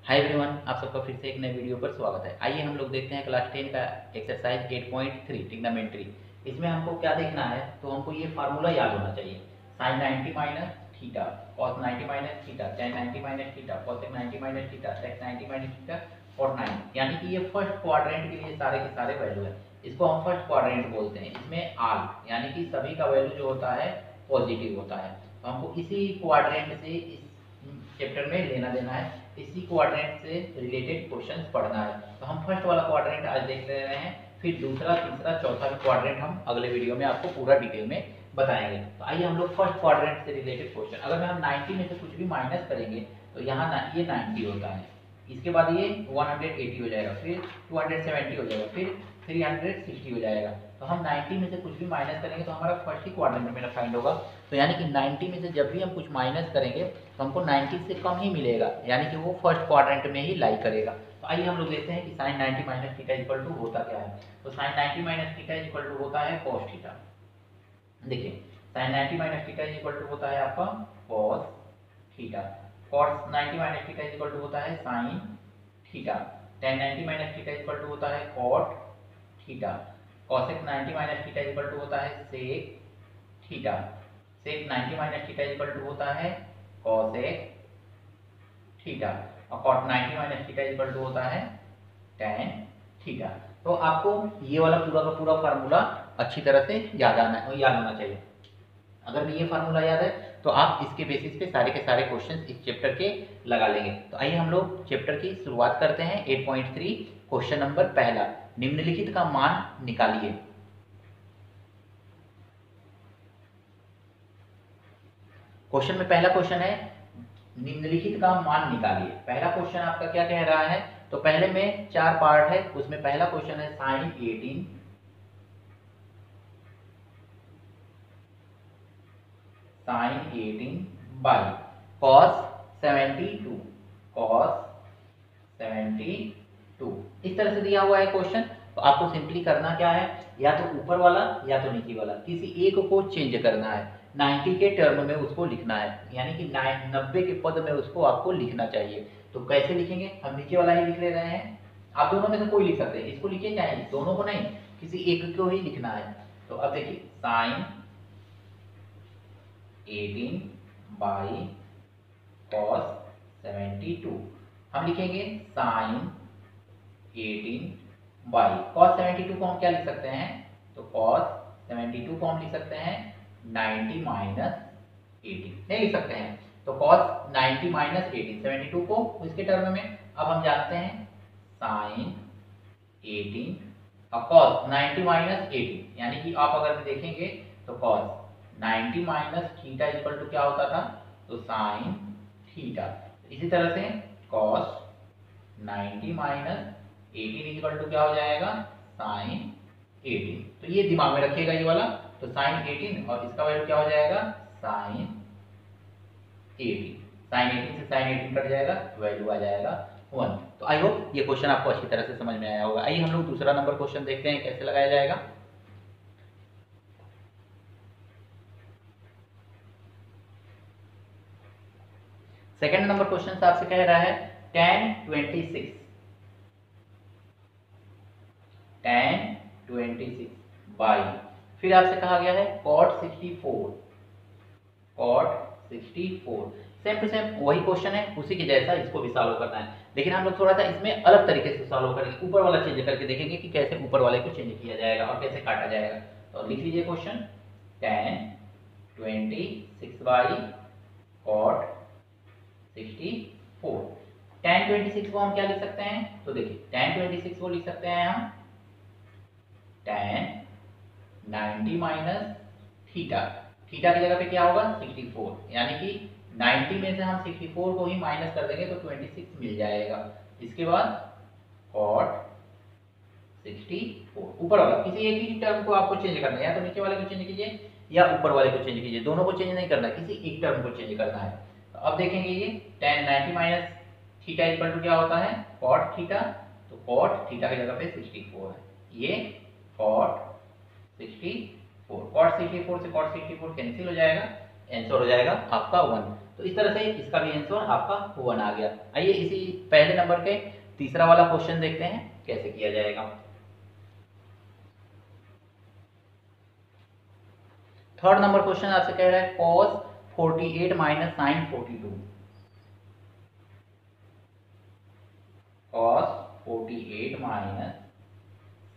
Hi everyone, आप सबका फिर से एक नए वीडियो पर स्वागत है। आइए हम लोग देखते हैं क्लास 10 का एक्सरसाइज 8.3 ट्रिग्नोमेट्री। इसमें हमको क्या देखना है, तो हमको ये फार्मूला याद होना चाहिए। Sine 90 minus theta, cos 90 minus theta, tan 90 minus theta, cosec 90 minus theta, sec 90 minus theta और 9। यानी कि ये फर्स्ट क्वाड्रेंट के लिए सारे के सारे वैल्यू है। इसको हम फर्स्ट क्वाड्रेंट बोलते हैं। इसमें आल यानी कि सभी का वैल्यू जो होता है पॉजिटिव होता है। तो हमको इसी क्वाड्रेंट से इस चैप्टर में लेना देना है, इसी क्वाड्रेंट से रिलेटेड क्वेश्चंस पढ़ना है। तो हम फर्स्ट वाला क्वाड्रेंट आज देख रहे हैं, फिर दूसरा, तीसरा, चौथा क्वाड्रेंट हम अगले वीडियो में आपको पूरा डिटेल में बताएंगे। तो आइए हम लोग फर्स्ट क्वाड्रेंट से रिलेटेड क्वेश्चन, अगर हम 90 में से कुछ भी माइनस करेंगे तो यहाँ ये 90 होता है, इसके बाद ये 180 हो जाएगा, फिर 270 हो जाएगा, फिर 360 हो जाएगा। तो हम 90 में से कुछ भी माइनस करेंगे तो हमारा फर्स्ट ही क्वाड्रेंट में फाइंड होगा। तो यानी कि 90 में से जब भी हम कुछ माइनस करेंगे तो हमको 90 से कम ही मिलेगा, यानी कि वो फर्स्ट क्वाड्रेंट में ही लाई करेगा। तो आइए हम लोग देखते हैं कि sine 90 minus theta equal to होता क्या है। तो sine 90 minus theta equal to होता है कॉस थीटा। देखिए, sine 90 minus theta equal to होता है आपका cos theta. Cos 90 minus theta equal to होता है sine theta. Tan 90 minus theta equal to होता है cot theta. Cosec 90 minus theta equal to होता है sec theta. Sec 90 minus theta equal to होता है कॉसेक थीटा। और cot 90 minus theta equal to होता है टेन थीटा। तो आपको ये वाला पूरा का पूरा फार्मूला अच्छी तरह से याद होना चाहिए। अगर ये फार्मूला याद है तो आप इसके बेसिस पे सारे के सारे क्वेश्चंस इस चैप्टर के लगा लेंगे। तो आइए हम लोग चैप्टर की शुरुआत करते हैं। 8.3 क्वेश्चन नंबर पहला, निम्नलिखित का मान निकालिए। क्वेश्चन में पहला क्वेश्चन है निम्नलिखित का मान निकालिए। पहला क्वेश्चन आपका क्या कह रहा है, तो पहले में 4 पार्ट है, उसमें पहला क्वेश्चन है साइन 18 बाई कॉस 72 इस तरह से दिया हुआ है क्वेश्चन। तो आपको सिंपली करना क्या है, या तो ऊपर वाला या तो नीचे वाला किसी एक को चेंज करना है। 90 के टर्म में उसको लिखना है, यानी कि 90 के पद में उसको आपको लिखना चाहिए। तो कैसे लिखेंगे, हम नीचे वाला ही लिख ले रहे हैं। आप दोनों में से कोई लिख सकते हैं, इसको लिखिए चाहे दोनों को नहीं, किसी एक को ही लिखना है। तो अब देखिए, साइन 18 बाई कॉस 72 हम लिखेंगे साइन 18 बाई कॉस 72 को हम क्या लिख सकते हैं, तो कॉस 72 को हम लिख सकते हैं 90 माइनस 18 नहीं लिख सकते हैं, तो कॉस 90 माइनस 18 72 को इसके टर्म में। अब हम जानते हैं साइन 18 और कॉस 90 माइनस 18, यानी कि आप अगर देखेंगे तो cos 90 minus theta equal to क्या होता था, तो साइन थीटा। इसी तरह से कॉस 90 माइनस 18 इक्वल टू क्या हो जाएगा, साइन 18। तो ये दिमाग में रखिएगा ये वाला। तो साइन 18 और इसका वैल्यू क्या हो जाएगा, साइन 18। साइन 18 से साइन 18 कट जाएगा, वैल्यू आ जाएगा 1। तो आई होप ये क्वेश्चन आपको अच्छी तरह से समझ में आया होगा। आइए हम लोग दूसरा नंबर क्वेश्चन देखते हैं कैसे लगाया जाएगा। सेकंड नंबर क्वेश्चन आपसे कह रहा है tan 26 बाई, फिर आपसे कहा गया है cot 64। सेम टू सेम वही क्वेश्चन है, उसी के जैसा इसको भी सॉल्व करना है, लेकिन हम लोग थोड़ा सा इसमें अलग तरीके से सॉल्व करेंगे। ऊपर वाला चेंज करके देखेंगे कि कैसे ऊपर वाले को चेंज किया जाएगा और कैसे काटा जाएगा। तो लिख लीजिए question, tan 26 by cot 64। tan 26 को हम क्या लिख सकते हैं, तो देखिए tan 26 को लिख सकते हैं हम tan 90 माइनस थीटा। थीटा की जगह पे क्या होगा, 64, यानी कि 90 में से हम 64 को ही माइनस कर देंगे तो 26 मिल जाएगा। इसके बाद cot 64, ऊपर वाला किसी एक ही टर्म को आपको चेंज करना है, या तो नीचे वाले को चेंज कीजिए या ऊपर वाले को चेंज कीजिए, दोनों को चेंज नहीं करना, किसी एक टर्म को चेंज करना है। तो अब देखेंगे ये tan 90 minus theta equal to क्या होता है, cot थीटा। तो cot थीटा की जगह पे 64 है, ये cot 64। cot 64 से cot 64 कैंसिल हो जाएगा, आंसर हो जाएगा आपका 1। तो इस तरह से इसका भी आंसर आपका 1 आ गया। आइए इसी पहले नंबर के तीसरा वाला क्वेश्चन देखते हैं कैसे किया जाएगा। थर्ड नंबर क्वेश्चन आपसे कह रहा है cos 48 minus sin 42। cos 48 minus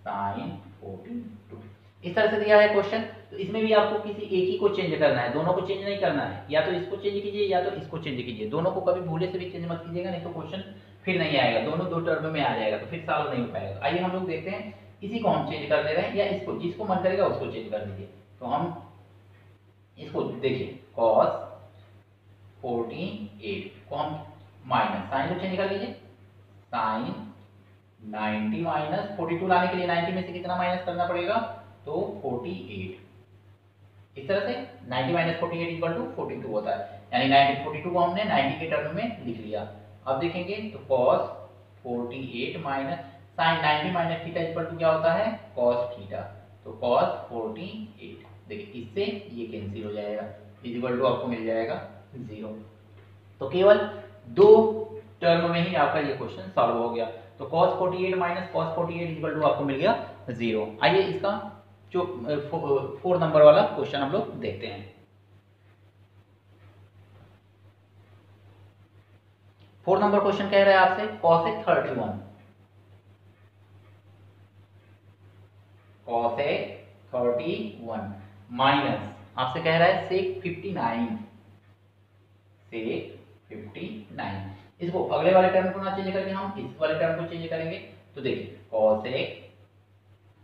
sin 42 इस तरह से दिया है क्वेश्चन। तो इसमें भी आपको किसी एक ही को चेंज करना है, दोनों को चेंज नहीं करना है। या तो इसको चेंज कीजिए या तो इसको चेंज कीजिए, दोनों को कभी भूले से भी चेंज मत कीजिएगा, नहीं तो क्वेश्चन फिर नहीं आएगा, दोनों दो टर्म में आ जाएगा तो फिर सॉल्व नहीं हो पाएगा। तो आइए हम लोग देखते हैं, इसी को हम चेंज कर दे रहे हैं या इसको, जिसको मन करेगा उसको चेंज कर दीजिए। तो हम इसको देखिए cos 48 को हम माइनस साइन को चेंज कर लीजिए, साइन 90 माइनस 42 लाने के लिए 90 में से कितना माइनस करना पड़ेगा, तो 48। इस तरह से 90 माइनस 48 इक्वल टू 42 होता है, यानी 90 42 को हमने 90 के टर्म में लिख लिया। अब देखेंगे तो cos 48 minus sine 90 minus theta equal to क्या होता है, cos थीटा। तो cos 48 देखिए इससे ये कैंसिल हो जाएगा, इक्वल टू आपको मिल जाएगा 0। तो केवल दो टर्म में ही आपका ये क्वेश्चन सॉल्व हो गया। तो cos 48 minus cos 48 equal to आपको मिल गया 0। आइए इसका जो 4 नंबर वाला क्वेश्चन हम लोग देखते हैं। 4 नंबर क्वेश्चन कह रहा है आपसे cosec 31, cosec 31 माइनस आपसे कह रहा है sec 59, sec 59। इसको अगले वाले टर्म को ना चेंज करके हम इस वाले टर्म को चेंज करेंगे। तो देखिए cosec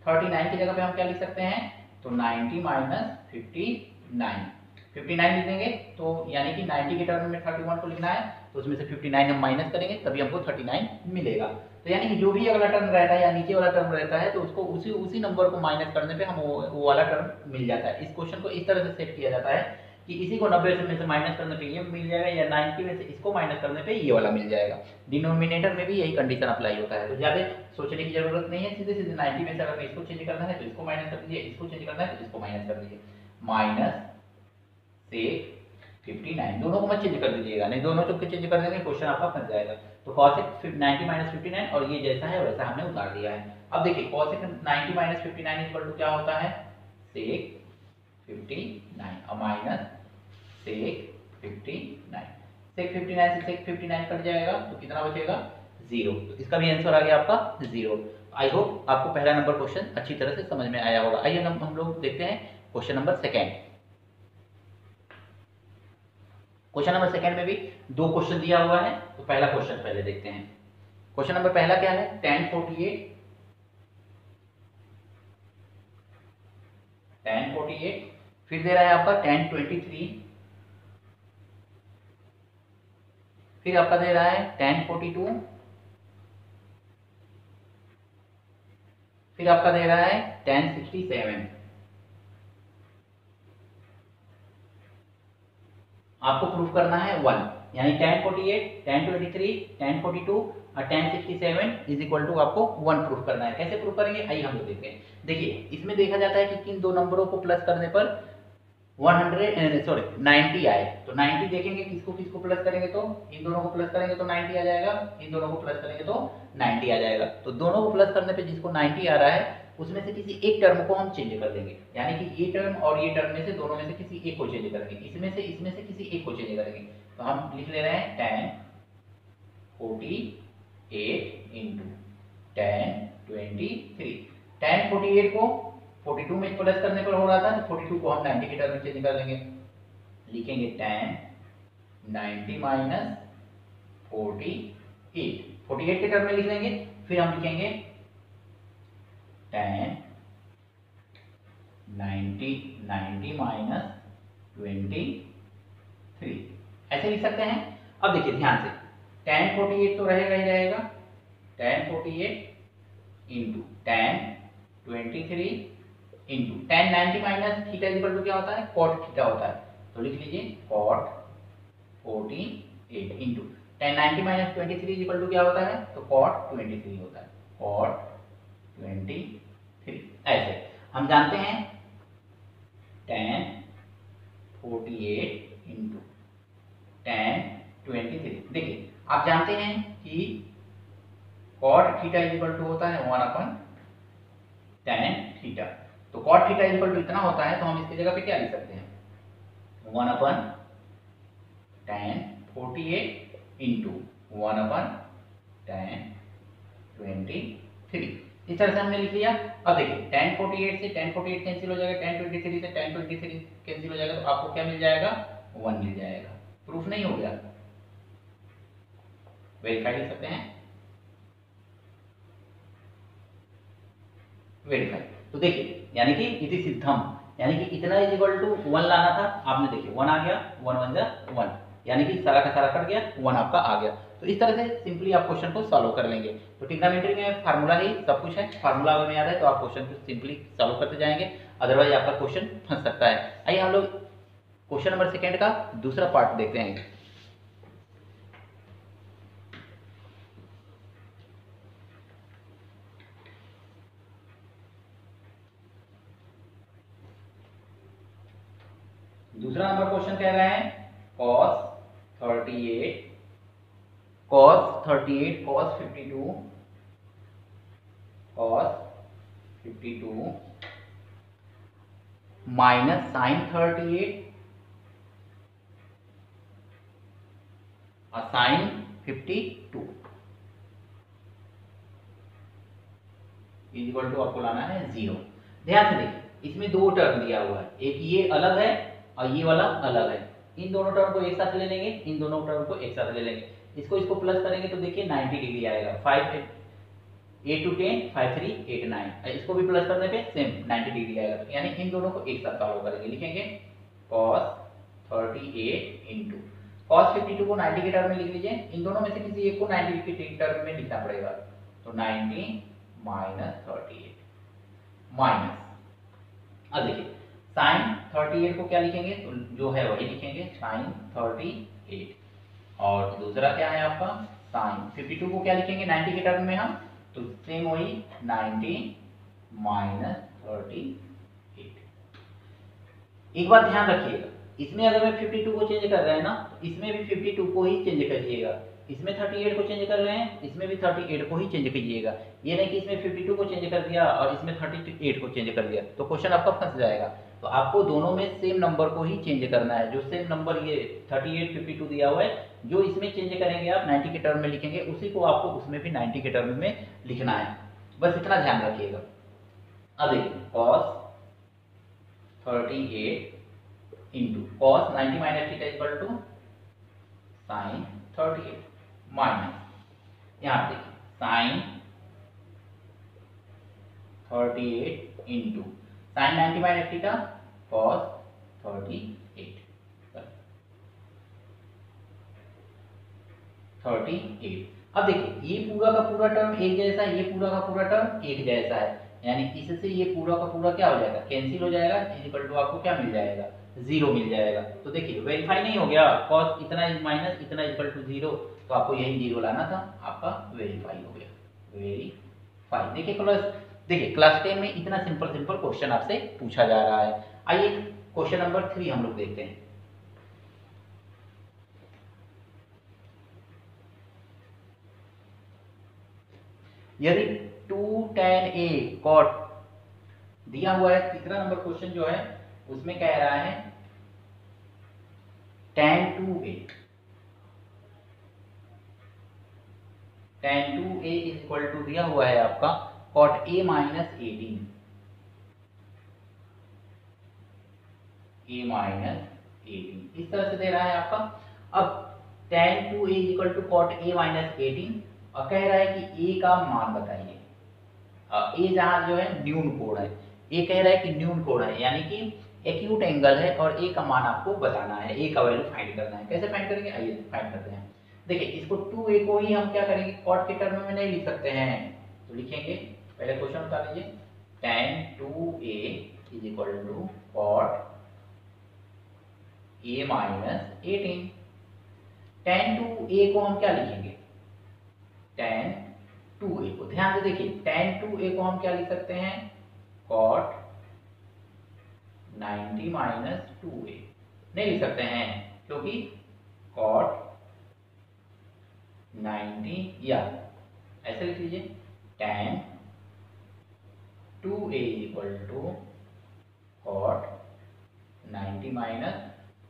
39 की जगह पे हम क्या लिख सकते हैं, तो 90 माइनस 59 लिख देंगे। तो यानी कि 90 के टर्म में 31 को लिखना है, तो उसमें से 59 हम माइनस करेंगे तभी हमको 39 मिलेगा। तो यानी कि जो भी अगला टर्म रहता है या नीचे वाला टर्म रहता है तो उसको उसी नंबर को माइनस करने पे हम वो वाला टर्म मिल जाता है। इस क्वेश्चन को इस तरह से सेट किया जाता है कि इसी को 90 में से माइनस करने पे ये मिल जाएगा, या 90 में से इसको माइनस करने पे ये वाला मिल जाएगा। डिनोमिनेटर में भी यही कंडीशन अप्लाई होता है, तो ज़्यादा सोचने की जरूरत नहीं है, सीधे सीधे 90 में से अगर इसको चेंज करना है तो इसको माइनस कर दीजिए, इसको चेंज करना है तो इसको माइनस कर दीजिए। माइनस sec 59, दोनों को मत चेंज कर दीजिएगा, नहीं दोनों को चेंज कर देंगे क्वेश्चन आपका फंस जाएगा। तो cosec 90 माइनस 59 और ये जैसा है वैसा हमने उतार दिया है। अब देखिए cosec 90 माइनस 59 इक्वल टू क्या होता है, sec 59 और माइनस sec 59, sec 59 से sec 59 कट जाएगा तो कितना बचेगा, 0। तो इसका भी आंसर आ गया आपका 0। आई होप आपको पहला नंबर क्वेश्चन अच्छी तरह से समझ में आया होगा। आइए हम लोग देखते हैं question number second. Question number second में भी दो क्वेश्चन दिया हुआ है, तो पहला क्वेश्चन पहले देखते हैं। क्वेश्चन नंबर पहला क्या है, tan 48 फिर दे रहा है आपका tan 23, फिर आपका दे रहा है tan 42, फिर आपका दे रहा है tan 67। आपको प्रूफ करना है 1, यानी tan 48, tan 23, tan 42 और tan 67 इज इक्वल टू आपको 1 प्रूफ करना है। कैसे प्रूफ करेंगे, आइए हम लोग देखते हैं। देखिए इसमें देखा जाता है कि किन दो नंबरों को प्लस करने पर 90 आए। तो 90 देखेंगे किसको किसको प्लस करेंगे, तो इन दोनों को प्लस करेंगे तो 90 आ जाएगा, इन दोनों को प्लस करेंगे तो 90 आ जाएगा। तो दोनों को प्लस करने पे जिसको 90 आ रहा है उसमें से किसी एक टर्म को हम चेंज कर देंगे, यानी कि ये टर्म और ये टर्म में से दोनों में से किसी एक को चेंज करेंगे, इसमें से किसी एक को चेंज करेंगे। तो हम लिख ले रहे हैं tan 48 इंटू tan 23। tan 48 को 42 में प्लस करने पर हो रहा था, तो 42 को हम 90 के टर्म में चेंज कर देंगे, लिखेंगे tan 90 माइनस 48 के टर्म में लिख लेंगे। फिर हम लिखेंगे tan 90 माइनस 23, ऐसे लिख सकते हैं। अब देखिए ध्यान से, tan 48 तो रहेगा ही रहेगा, tan 48 into tan 23 into tan 90 minus theta equal to क्या होता है, cot थीटा होता है। तो लिख लीजिए cot 48 into tan 90 minus 23 equal to क्या होता है, तो cot 23 होता है, cot 23। ऐसे हम जानते हैं tan 48 इंटू tan 23। देखिए आप जानते हैं कि cot थीटा इक्वल टू होता है 1/tan थीटा। तो cot थीटा इक्वल टू इतना होता है, तो हम इसकी जगह पे क्या लिख सकते हैं, 1/tan 48 इंटू 1/tan 23। इस तरह से हमने लिख लिया। अब देखिए tan 48 से tan 48 कैंसिल हो जाएगा, tan 23 से tan 23 कैंसिल हो जाएगा, तो आपको क्या मिल जाएगा, 1 मिल जाएगा। प्रूफ नहीं हो गया, वेरीफाई लिख सकते हैं, वेरीफाई। तो देखिए यानी कि इति सिद्धम, यानी कि इतना इज इक्वल टू 1 लाना था, आपने देखिए 1 आ गया, 1 1 जा 1, यानी कि सारा का सारा कट गया, 1 आपका आ गया। तो इस तरह से सिंपली आप क्वेश्चन को सॉल्व कर लेंगे। तो ट्रिग्नोमेट्री में फार्मूला ही सब कुछ है, फार्मूला अगर में याद है तो आप क्वेश्चन को सिंपली सॉल्व करते जाएंगे, अदरवाइज आपका क्वेश्चन फंस सकता है। आइए हम लोग क्वेश्चन नंबर 2 का दूसरा पार्ट देखते हैं। दूसरा नंबर क्वेश्चन कह रहा है cos 38 cos 52 cos 52 minus sin 38 और sin 52 इक्वल टू आपको लाना है 0। ध्यान से देखिए इसमें दो टर्म दिया हुआ है, एक ये अलग है और ये वाला अलग है। इन दोनों टर्म को एक साथ ले लेंगे, इन दोनों टर्म को एक साथ ले लेंगे, इसको प्लस करेंगे तो देखिए 90 डिग्री आएगा। 5 8 टू 10 5 3 8 9, इसको भी प्लस करने पे सेम 90 डिग्री आएगा। तो यानी इन दोनों को एक साथ सॉल्व करेंगे, लिखेंगे cos 38 इंटू cos 52 को 90 के टर्म में लिख लीजिए, इन दोनों में से किसी एक को 90 के टर्म में लिखना पड़ेगा। तो 90 माइनस 38 माइनस, अब देखिए sin 38 को क्या लिखेंगे, तो जो है वही लिखेंगे sin 38। और दूसरा क्या है आपका sin 52 को क्या लिखेंगे 90 के टर्म में हम, तो सेम वही 90 माइनस 38। एक बात ध्यान रखिएगा, इसमें अगर मैं 52 को चेंज कर रहे हैं ना, तो इसमें भी 52 को ही चेंज करिएगा। इसमें 38 को चेंज कर रहे हैं, इसमें भी 38 को ही चेंज कीजिएगा। ये नहीं कि इसमें 52 को चेंज कर दिया और इसमें 38 को चेंज कर दिया, तो क्वेश्चन आपका फंस जाएगा। तो आपको दोनों में सेम नंबर को ही चेंज करना है, जो सेम नंबर ये 38 52 दिया हुआ है, जो इसमें चेंज करेंगे आप 90 के टर्म में लिखेंगे, उसी को आपको उसमें भी 90 के टर्म में लिखना है, बस इतना ध्यान रखिएगा। अब देखिए cos 38 into cos 90 minus theta equal to sin 38 minus, यहाँ देखिए sin 38 into sin 90 minus theta cos 38 अब देखिए ये पूरा का पूरा टर्म एक जैसा है, ये पूरा का पूरा टर्म एक जैसा है, यानी इससे ये पूरा का पूरा क्या हो जाएगा, कैंसिल हो जाएगा, इक्वल टू आपको क्या मिल जाएगा, 0 मिल जाएगा। तो देखिए वेरीफाई नहीं हो गया, cos इतना माइनस इतना इक्वल टू 0, तो आपको यही 0 लाना था, आपका वेरीफाई हो गया, वेरीफाई। देखिए क्लास 10 में इतना सिंपल क्वेश्चन आपसे पूछा जा रहा है। आइए क्वेश्चन नंबर 3 हम लोग देखते हैं। यदि 2 tan a cot दिया हुआ है, तीसरा नंबर क्वेश्चन जो है उसमें कह रहा है tan 2a is equal to दिया हुआ है आपका cot a माइनस 18, इस तरह से दे रहा है आपका। अब tan 2a is equal to cot a minus 18 और कह रहा है कि a का मान बताइए। a जहां जो है न्यून कोण है, a कह रहा है कि न्यून कोण है, यानी कि एक्यूट एंगल है और a का मान आपको बताना है, a का वैल्यू फाइंड करना है। कैसे फाइंड करेंगे, आइए फाइंड करते हैं। देखिए इसको 2a को ही हम क्या करेंगे, कॉट के टर्म में नहीं लिख सकते हैं, तो लिखेंगे पहले क्वेश्चन उतार लीजिए, tan 2a is equal to cot a minus 18। tan 2a को हम क्या लिखेंगे, tan 2a को ध्यान से देखिए, tan 2a को हम क्या लिख सकते हैं, cot 90 माइनस 2a नहीं लिख सकते हैं, क्योंकि कॉट 90, या ऐसे लिख लीजिए tan 2a equal to cot 90 minus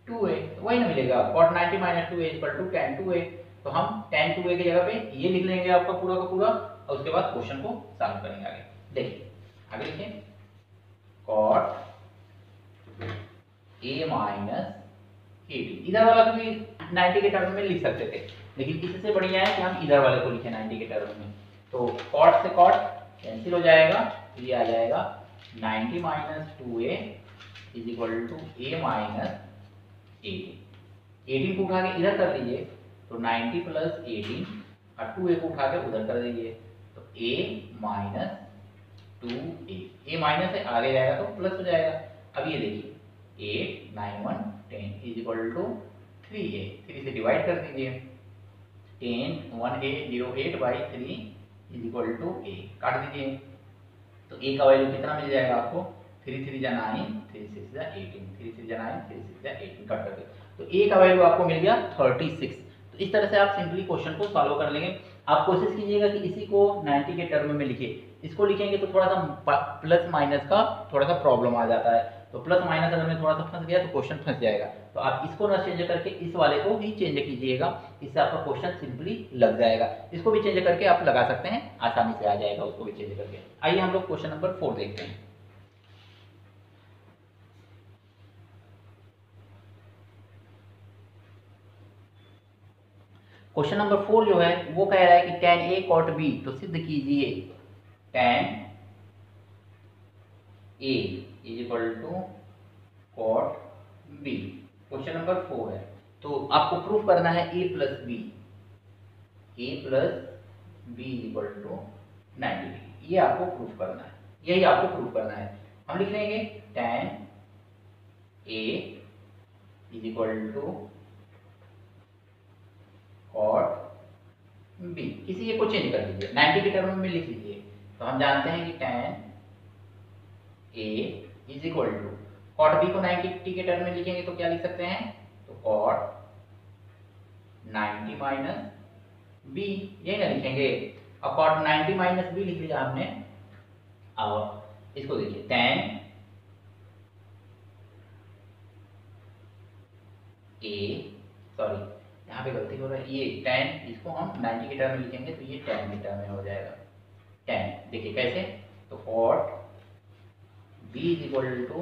2a, तो वही ना मिलेगा, cot 90 minus 2a equal to tan 2a। तो हम tan 2a की जगह पे ये लिख लेंगे आपका पूरा का पूरा, और उसके बाद क्वेश्चन को सॉल्व करेंगे आगे। देखिए आगे लिखिए कॉट a माइनस 80, इधर वाला भी 90 के टर्म में लिख सकते थे, लेकिन इससे बढ़िया है कि हम इधर वाले को लिखें 90 के टर्म में। तो कॉट से कॉट कैंसिल हो जाएगा, तो ये आ जाएगा 90 minus 2a is equal to a minus 18 को उठा के इधर कर दीजिए, तो 90 प्लस 18 और 2a को उठा के उधर कर दीजिए, तो a minus 2a, a minus से आगे जाएगा तो प्लस हो जाएगा। अब ये देखिए 8 9 1 10 इज इक्वल टू 3a, 3 से डिवाइड कर दीजिए, 10 1a 08 by 3 is equal to a, काट दीजिए, तो a का वैल्यू कितना मिल जाएगा आपको, 3 3 जा 9 3 6 जा 18, 3 3 जा 9 3 6 जा 18, कट करके तो a का वैल्यू आपको मिल गया 36। तो इस तरह से आप सिंपली क्वेश्चन को सॉल्व कर लेंगे। आप कोशिश कीजिएगा कि इसी को 90 के टर्म में लिखिए, इसको लिखेंगे तो थोड़ा सा प्लस माइनस का थोड़ा सा प्रॉब्लम आ जाता है, तो प्लस माइनस अगर में थोड़ा सा फंस गया तो क्वेश्चन फंस जाएगा। तो आप इसको ना चेंज करके इस वाले को ही चेंज कीजिएगा, इससे आपका क्वेश्चन सिंपली लग जाएगा। इसको भी चेंज करके आप लगा सकते हैं, आसानी से आ जाएगा उसको भी चेंज करके। आइए हम लोग क्वेश्चन नंबर 4 देखते हैं। क्वेश्चन नंबर 4 जो है वो कह रहा है कि tan a cot b, तो सिद्ध कीजिए tan a is equal to cot b। Question number 4 है, तो आपको प्रूफ करना है a plus b, a plus b equal to 90 degree, ये आपको प्रूफ करना है, यही आपको प्रूफ करना है। हम लिख लेंगे tan a is equal to cot b, किसी एक को चेंज कर लीजिए, 90 के टर्म में लिख लीजिए। तो हम जानते हैं कि tan a is equal to cot b को 90 के टर्म में लिखेंगे तो क्या लिख सकते हैं, तो cot 90 माइनस b, यही ना लिखेंगे। अब cot 90 माइनस b लिख लिया आपने। अब इसको देखिए tan a, सॉरी यहाँ पे गलती हो रहा है, ये tan, इसको हम 90 के टर्म में लिखेंगे तो ये tan के टर्म में हो जाएगा। tan देखिए कैसे, तो cot b is equal to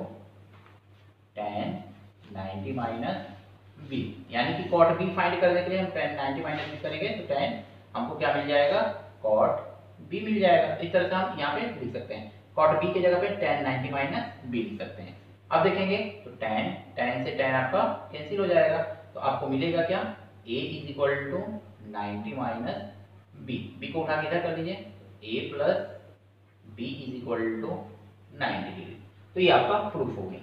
tan 90 minus b, यानी कि cot b फाइंड करने के लिए हम tan 90 माइनस b करेंगे तो tan हमको क्या मिल जाएगा, cot b मिल जाएगा। इस तरह से हम यहाँ पे लिख सकते हैं, cot b की जगह पे tan 90 माइनस b लिख सकते हैं। अब देखेंगे तो tan से tan आपका कैंसिल हो जाएगा, तो आपको मिलेगा क्या, a is equal to 90 minus b को उठा के इधर कर लीजिए, a plus b is equal to 90 degree. तो ये आपका प्रूफ हो गया,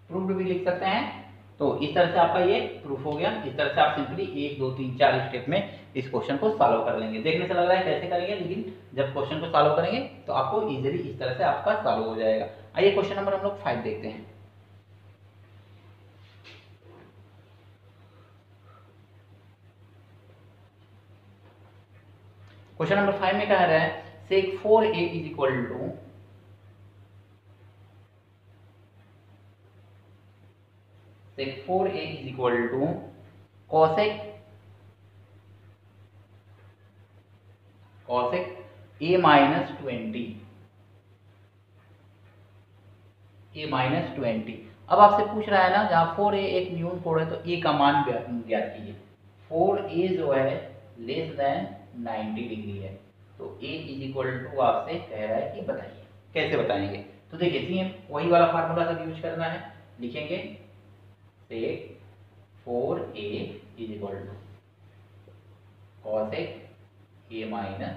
प्रूफ भी लिख सकते हैं। तो इस तरह से आपका ये प्रूफ हो गया। इस तरह से आप सिंपली 1 2 3 4 स्टेप में इस क्वेश्चन को सॉल्व कर लेंगे। देखने से लग रहा है कैसे करेंगे, लेकिन जब क्वेश्चन को सॉल्व करेंगे तो आपको इजीली इस तरह से आपका सॉल्व हो जाएगा। आइए क्वेश्चन नंबर हम लोग 5 देखते हैं। क्वेश्चन नंबर 5 में कह रहा है sec 4a is equal to sec 4a is equal to cosec a minus 20। अब आपसे पूछ रहा है ना, जहाँ 4a एक न्यून कोड है तो a का मान ज्ञात कीजिए। 4a जो है लेस देन 90 डिग्री है, तो a इज इक्वल टू आपसे कह रहा है कि बताइए कैसे बताएंगे। तो देखिए सेम वही वाला फार्मूला सब यूज करना है, लिखेंगे sec 4a is equal to cosec a minus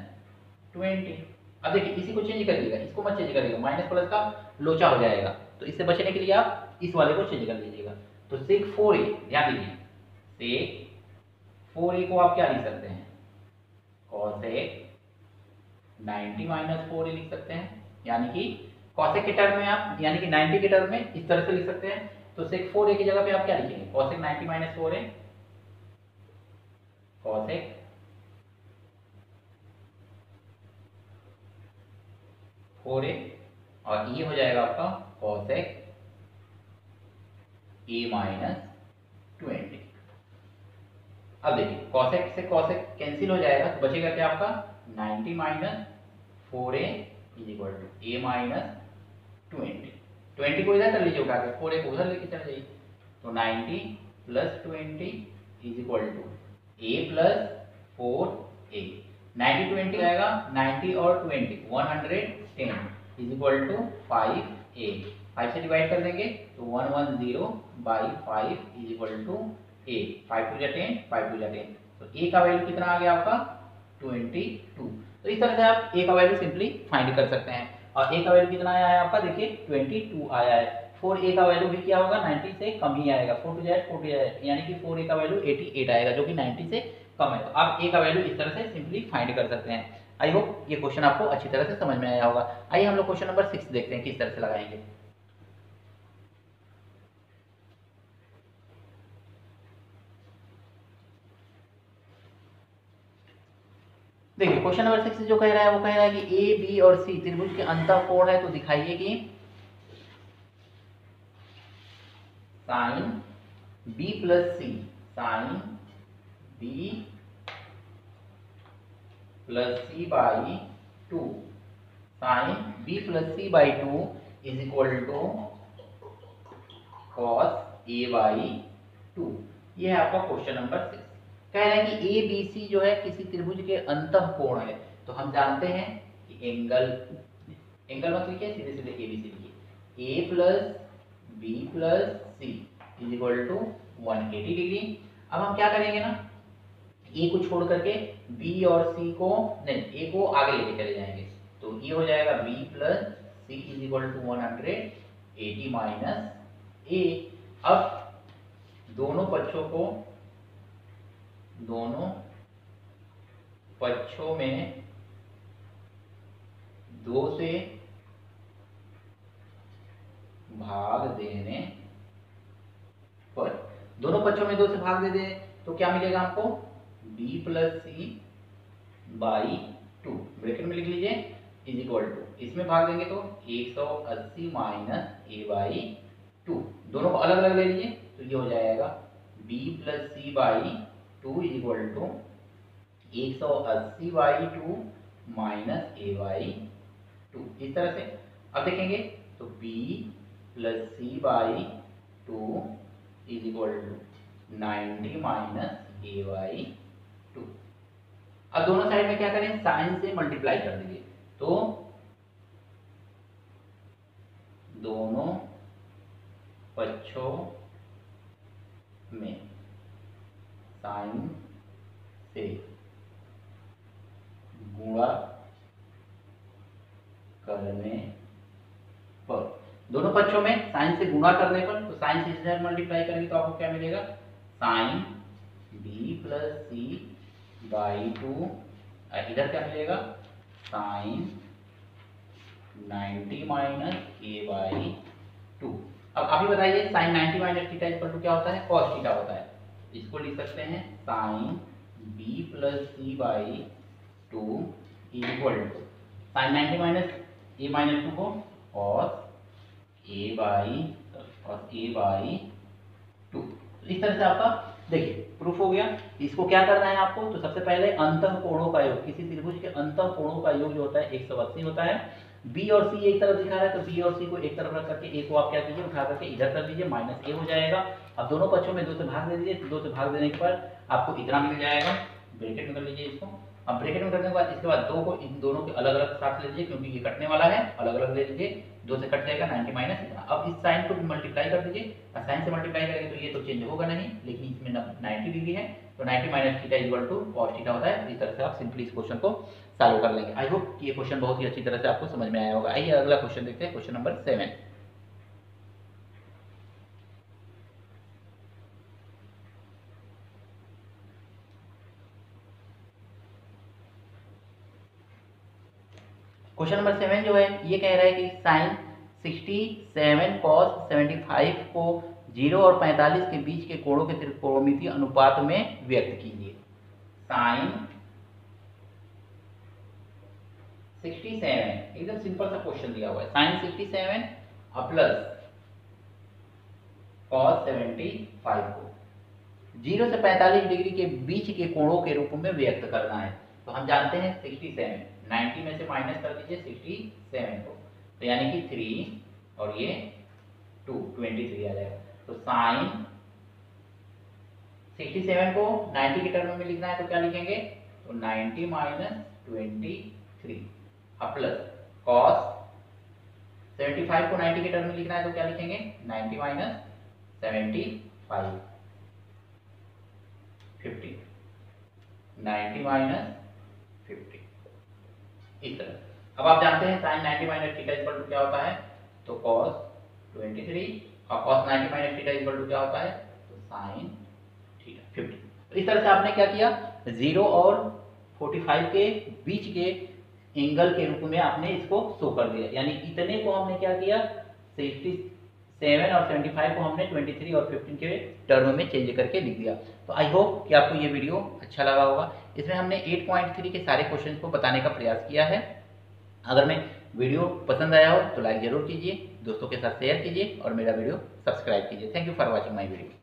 20। अब देखिए इसी को चेंज करिएगा, इसको मत चेंज करिएगा, माइनस प्लस का लोचा हो जाएगा, तो इससे बचने के लिए आप इस वाले को चेंज कर लीजिएगा। तो sec 4a, ध्यान दीजिए sec 4a को आप क्या लिख सकते हैं, cosec 90 माइनस 4a लिख सकते हैं, यानी कि कॉसेक के टर्म में आप यानी कि 90 के टर्म में इस तरह से लिख सकते हैं। तो सेक 4a की जगह पे आप क्या लिखेंगे, cosec 90 minus 4a, cosec 4a, और ये हो जाएगा आपका कॉसेक a माइनस 20। अब देखिए कॉसेक से कॉसेक कैंसिल हो जाएगा तो बचेगा क्या आपका 90 minus 4a is equal to a minus 20 को इधर कर लीजिए उठा के, 4a को उधर लेके चले जाइए। तो 90 plus 20 is equal to a plus 4a। 90 20 आएगा, 90 और 20 110 इज इक्वल टू 5a। 5 से डिवाइड कर देंगे तो 110 by 5 is equal to a। 5 टू जा 10, 5 टू जा 10, तो a का वैल्यू कितना आ गया आपका 22। तो इस तरह से आप a का वैल्यू सिंपली फाइंड कर सकते हैं। और a का वैल्यू कितना आया है आपका, देखिए 22 आया है। 4a का वैल्यू भी क्या होगा 90 से कम ही आएगा, 4 टू जाए 4 टू जाए, यानी कि 4a का वैल्यू 88 आएगा जो कि 90 से कम है। तो आप a का वैल्यू इस तरह से सिंपली फाइंड कर सकते हैं। आई होप ये क्वेश्चन आपको अच्छी तरह से समझ में आया होगा। आइए हम लोग क्वेश्चन नंबर 6 देखते हैं किस तरह से लगाएंगे। देखिए क्वेश्चन नंबर 6 जो कह रहा है वो कह रहा है कि ए बी और सी त्रिभुज के अंतःकोण है, तो दिखाइए कि sine B plus C, sine B plus C by 2, sine B plus C by 2 is equal to cos A by 2। ये है आपका क्वेश्चन नंबर 6। कह रहे हैं कि ए बी सी जो है किसी त्रिभुज के अंतःकोण है। तो हम जानते हैं कि एंगल मत लिखिए, सीधे सीधे ए बी सी लिखिए, A plus B plus C is equal to 180 degree. अब हम क्या करेंगे ना, ए को छोड़ करके बी और सी को नहीं, ए को आगे लेके चले जाएंगे। तो ये हो जाएगा B plus C is equal to 180 minus A. अब दोनों पक्षों में 2 से भाग देने पर, दोनों पक्षों में 2 से भाग दे दे तो क्या मिलेगा आपको b plus C by 2, bracket में लिख लीजिए, इज इक्वल टू, इसमें भाग देंगे तो 180 माइनस ए बाई 2, दोनों को अलग अलग ले लीजिए तो ये हो जाएगा b plus C by 2 is equal to 180 by 2 minus A by 2। इस तरह से अब देखेंगे तो b plus C by 2 is equal to 90 minus A by 2। अब दोनों साइड में क्या करें, साइन से मल्टीप्लाई कर देंगे तो दोनों पक्षों में साइन से गुणा करने पर, दोनों पक्षों में साइन से गुणा करने पर, तो साइन से इधर मल्टीप्लाई करेंगे तो आपको क्या मिलेगा, sine B plus C by 2, इधर क्या मिलेगा साइन 90 माइनस ए बाई 2। अब आप ही बताइए sine 90 minus theta equal to क्या होता है, कॉस थीटा होता है। इसको लिख सकते हैं sine B plus C by 2 equal to sine 90 minus A minus 2 को कॉस ए बाई 2। इस तरह से आपका देखिए प्रूफ हो गया। इसको क्या करना है आपको, तो सबसे पहले अंतःकोणों का योग, किसी त्रिभुज के अंतःकोणों का योग जो होता है 180 होता है। बी और सी एक तरफ दिखा रहा है तो बी और सी को एक तरफ रख करके ए को आप क्या कीजिए, उठा करके इधर कर दीजिए, माइनस ए हो जाएगा। अब दोनों पक्षों में 2 से भाग दे दीजिए, 2 से भाग देने के बाद आपको इतना मिल जाएगा, ब्रैकेट में कर लीजिए इसको। अब ब्रैकेट में करने के बाद इसके बाद 2 को इन दोनों के अलग अलग साथ ले लीजिए क्योंकि ये कटने वाला है, अलग अलग ले लीजिए, 2 से कट जाएगा 90 माइनस इतना। अब इस साइन को मल्टीप्लाई कर दीजिए, और साइन से मल्टीप्लाई करेंगे तो ये तो चेंज होगा नहीं, लेकिन इसमें 90 डिग्री है तो 90 minus theta equal to cos theta होता है। इस तरह से आप सिंपली इस क्वेश्चन को सॉल्व कर लेंगे। आई होप ये क्वेश्चन बहुत ही अच्छी तरह से आपको समझ में आया होगा। आइए अगला क्वेश्चन देखते हैं, क्वेश्चन नंबर 7। क्वेश्चन नंबर 7 जो है ये कह रहा है कि साइन 67 cos 75 को 0 और 45 के बीच के कोणों के त्रिकोणमितीय अनुपात में व्यक्त कीजिए। साइन 67, एकदम सिंपल सा क्वेश्चन दिया हुआ है। साइन 67 और प्लस cos 75 को 0 से 45 डिग्री के बीच के कोणों के रूप में व्यक्त करना है। तो हम जानते हैं 67, 90 में से माइनस कर दीजिए 67 को, तो यानी कि 3 और ये 2, 23 आ जाएगा। तो साइन 67 को 90 के टर्म में लिखना है, तो क्या लिखेंगे, तो 90 माइनस 23 और प्लस कॉस 75 को 90 के टर्म में लिखना है, तो क्या लिखेंगे, 90 माइनस 75 50, 90 माइनस 50, इस तरह। अब आप जानते हैं sine 90 minus theta equal to क्या होता है, तो कॉस 23 और cos 90 minus theta equal to क्या होता है, तो साइन थीटा 50। तो इस तरह से आपने क्या किया, 0 और 45 के बीच के एंगल के रूप में आपने इसको शो कर दिया। यानी इतने को हमने क्या किया, 67 और 75 को हमने 23 और 15 के टर्म में चेंज करके लिख दिया। तो आई होप कि आपको ये वीडियो अच्छा लगा होगा। इसमें हमने 8.3 के सारे क्वेश्चन को बताने का प्रयास किया है। अगर मैं वीडियो पसंद आया हो तो लाइक जरूर कीजिए, दोस्तों के साथ शेयर कीजिए और मेरा वीडियो सब्सक्राइब कीजिए। Thank you for watching my video.